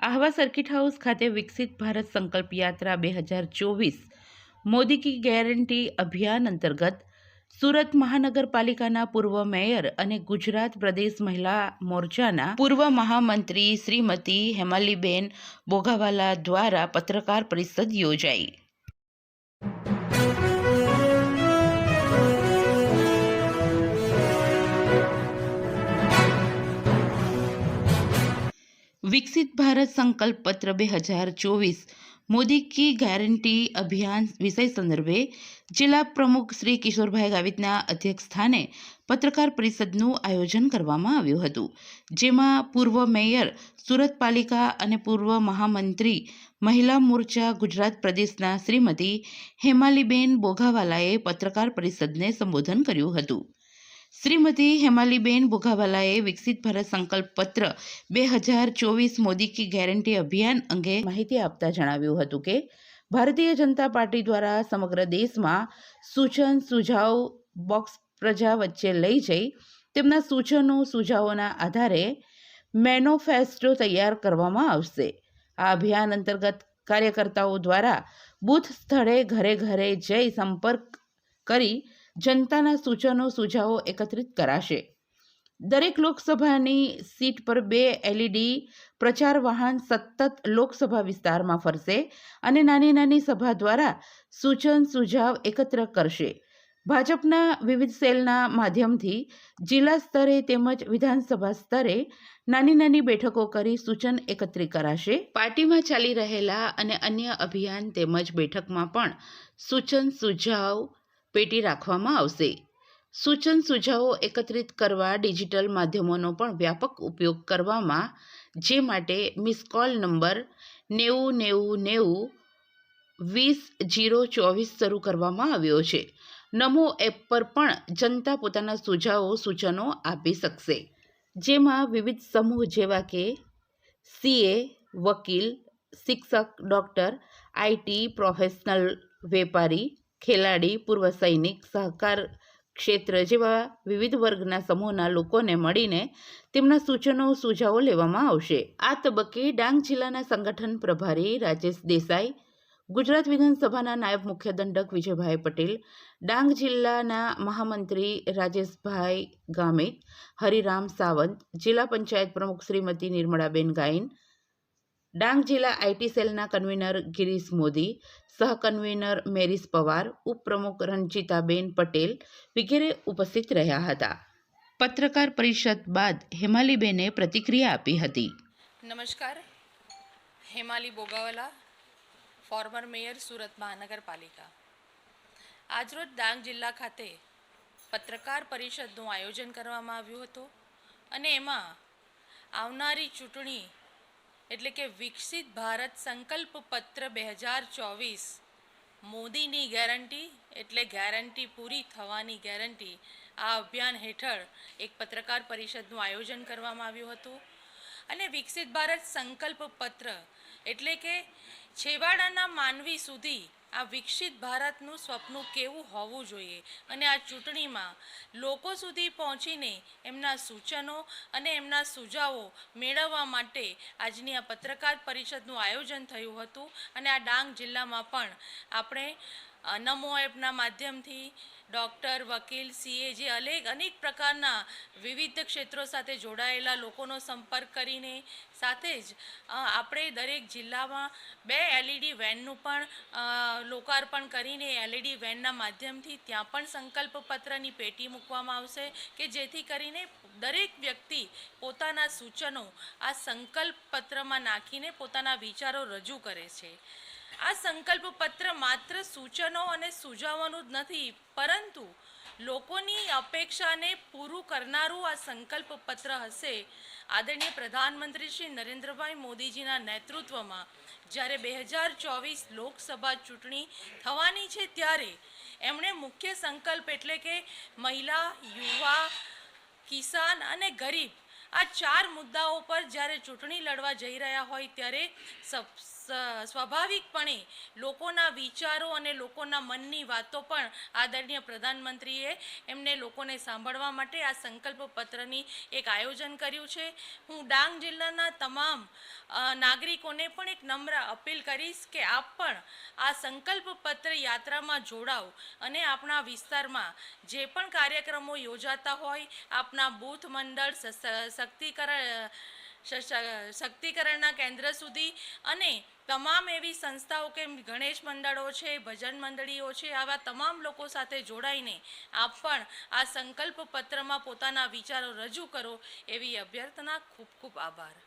Ahwa circuit house ખાતે વિકસિત ભારત સંકલ્પ યાત્રા 2024 મોદી કી ગેરંટી અભિયાન અંતર્ગત સુરત મહાનગરપાલિકાના પૂર્વ મેયર અને ગુજરાત પ્રદેશ મહિલા મોરચાના પૂર્વ મહામંત્રી શ્રીમતી હેમાલીબેન બોઘાવાલા દ્વારા પત્રકાર પરિષદ યોજાઈ। વિકસિત ભારત સંકલ્પ પત્ર 2024 મોદી કી ગેરંટી અભિયાન વિષય સંદર્ભે જિલ્લા પ્રમુખ શ્રી કિશોરભાઈ ગાવિતના અધ્યક્ષ સ્થાને પત્રકાર પરિષદનું આયોજન કરવામાં આવ્યું હતું, જેમાં પૂર્વ મેયર સુરત પાલિકા અને પૂર્વ મહામંત્રી મહિલા મોરચા ગુજરાત પ્રદેશના શ્રીમતી હેમાલીબેન બોઘાવાલાએ પત્રકાર પરિષદને સંબોધન કર્યું હતું। શ્રીમતી હેમાલીબેન બોઘાવાલાએ વિકસિત ભારત સંકલ્પ પત્ર 2024 મોદી કી ગેરંટી અભિયાન અંગે માહિતી આપતા જણાવ્યું હતું કે ભારતીય જનતા પાર્ટી દ્વારા સમગ્ર દેશમાં સૂચન સુઝાવ બોક્સ પ્રજા વચ્ચે લઈ જઈ તેમના સૂચનો સુઝાવોના આધારે મેનોફેસ્ટો તૈયાર કરવામાં આવશે। આ અભિયાન અંતર્ગત કાર્યકર્તાઓ દ્વારા બૂથ સ્થળે ઘરે ઘરે જઈ સંપર્ક કરી જનતાના સૂચનો સુઝાવો એકત્રિત કરાશે। દરેક લોકસભાની સીટ પર 2 LED પ્રચાર વાહન સતત લોકસભા વિસ્તારમાં ફરશે અને નાની નાની સભા દ્વારા સૂચન સુઝાવ એકત્ર કરશે। ભાજપના વિવિધ સેલના માધ્યમથી જિલ્લા સ્તરે તેમજ વિધાનસભા સ્તરે નાની નાની બેઠકો કરી સૂચન એકત્રિત કરાશે। પાર્ટીમાં ચાલી રહેલા અને અન્ય અભિયાન તેમજ બેઠકમાં પણ સૂચન સુઝાવ પેટી રાખવામાં આવશે। સૂચન સુઝાવો એકત્રિત કરવા ડિજિટલ માધ્યમોનો પણ વ્યાપક ઉપયોગ કરવામાં, જે માટે મિસ કોલ નંબર 9090902024 શરૂ કરવામાં આવ્યો છે। નમો એપ પર પણ જનતા પોતાના સુઝાવો સૂચનો આપી શકશે, જેમાં વિવિધ સમૂહ જેવા કે CA, વકીલ, શિક્ષક, ડોક્ટર, IT પ્રોફેશનલ, વેપારી, ખેલાડી, પૂર્વ સૈનિક, સહકાર ક્ષેત્ર જેવા વિવિધ વર્ગના સમૂહના લોકોને મળીને તેમના સૂચનો સુઝાવો લેવામાં આવશે। આ તબક્કે ડાંગ જિલ્લાના સંગઠન પ્રભારી રાજેશ દેસાઈ, ગુજરાત વિધાનસભાના નાયબ મુખ્ય દંડક વિજયભાઈ પટેલ, ડાંગ જિલ્લાના મહામંત્રી રાજેશભાઈ ગામિત, હરિરામ સાવંત, જિલ્લા પંચાયત પ્રમુખ શ્રીમતી નિર્મળાબેન ગાયન, ડાંગ જિલ્લા IT સેલના કન્વીનર ગિરીશ મોદી, સહકન્વીનર મેરીસ પવાર, ઉપપ્રમુખ રંજીતાબેન પટેલ વગેરે ઉપસ્થિત રહ્યા હતા। પત્રકાર પરિષદ બાદ હેમાલીબેને પ્રતિક્રિયા આપી હતી। નમસ્કાર, હેમાલી બોઘાવાલા, ફોર્મર મેયર સુરત મહાનગરપાલિકા। આજરોજ ડાંગ જિલ્લા ખાતે પત્રકાર પરિષદનું આયોજન કરવામાં આવ્યું હતું અને એમાં આવનારી ચૂંટણી એટલે કે વિકસિત ભારત સંકલ્પ પત્ર 2024 મોદીની ગેરંટી એટલે ગેરંટી પૂરી થવાની ગેરંટી, આ અભિયાન હેઠળ એક પત્રકાર પરિષદનું આયોજન કરવામાં આવ્યું હતું અને વિકસિત ભારત સંકલ્પ પત્ર એટલે કે છેવાડાના માનવી સુધી આ વિકસિત ભારતનું સ્વપ્ન કેવું હોવું જોઈએ અને આ ચૂંટણીમાં લોકો સુધી પહોંચીને એમના સૂચનો અને એમના સુઝાવો મેળવવા માટે આજની આ પત્રકાર પરિષદનું આયોજન થયું હતું અને આ ડાંગ જિલ્લામાં પણ આપણે નમો એપના માધ્યમથી ડૉક્ટર, વકીલ, CA જે અનેક પ્રકારના વિવિધ ક્ષેત્રો સાથે જોડાયેલા લોકોનો સંપર્ક કરીને સાથે જ આપણે દરેક જિલ્લામાં 2 LED વેનનું પણ લોકાર્પણ કરીને LED વેનના માધ્યમથી ત્યાં પણ સંકલ્પ પત્રની પેટી મૂકવામાં આવશે કે જેથી કરીને દરેક વ્યક્તિ પોતાના સૂચનો આ સંકલ્પ પત્રમાં નાખીને પોતાના વિચારો રજૂ કરે છે। આ સંકલ્પ પત્ર માત્ર સૂચનો અને સુઝાવોનું જ નથી, પરંતુ લોકોની અપેક્ષાને પૂરું કરનારું આ સંકલ્પ પત્ર હશે। આદરણીય પ્રધાનમંત્રી શ્રી નરેન્દ્રભાઈ મોદીજીના નેતૃત્વમાં જ્યારે 2024 લોકસભા ચૂંટણી થવાની છે ત્યારે એમણે મુખ્ય સંકલ્પ એટલે કે મહિલા, યુવા, કિસાન અને ગરીબ આ 4 મુદ્દાઓ પર જ્યારે ચૂંટણી લડવા જઈ રહ્યા હોય ત્યારે સ્વાભાવિકપણે લોકોના વિચારો અને લોકોના મનની વાતો પણ આદરણીય પ્રધાનમંત્રીએ એમને લોકોને સાંભળવા માટે આ સંકલ્પ પત્રની એક આયોજન કર્યું છે। હું ડાંગ જિલ્લાના તમામ નાગરિકોને પણ એક નમ્ર અપીલ કરીશ કે આપ પણ આ સંકલ્પ પત્ર યાત્રામાં જોડાઓ અને આપણા વિસ્તારમાં જે પણ કાર્યક્રમો યોજાતા હોય આપના બૂથ મંડળ શક્તિકરણના કેન્દ્ર સુધી અને તમામ એવી સંસ્થાઓ કે ગણેશ મંડળો છે, ભજન મંડળીઓ છે, આવા તમામ લોકો સાથે જોડાઈને આપ પણ આ સંકલ્પ પત્રમાં પોતાના વિચારો રજૂ કરો એવી અભ્યર્થના. ખૂબ ખૂબ આભાર.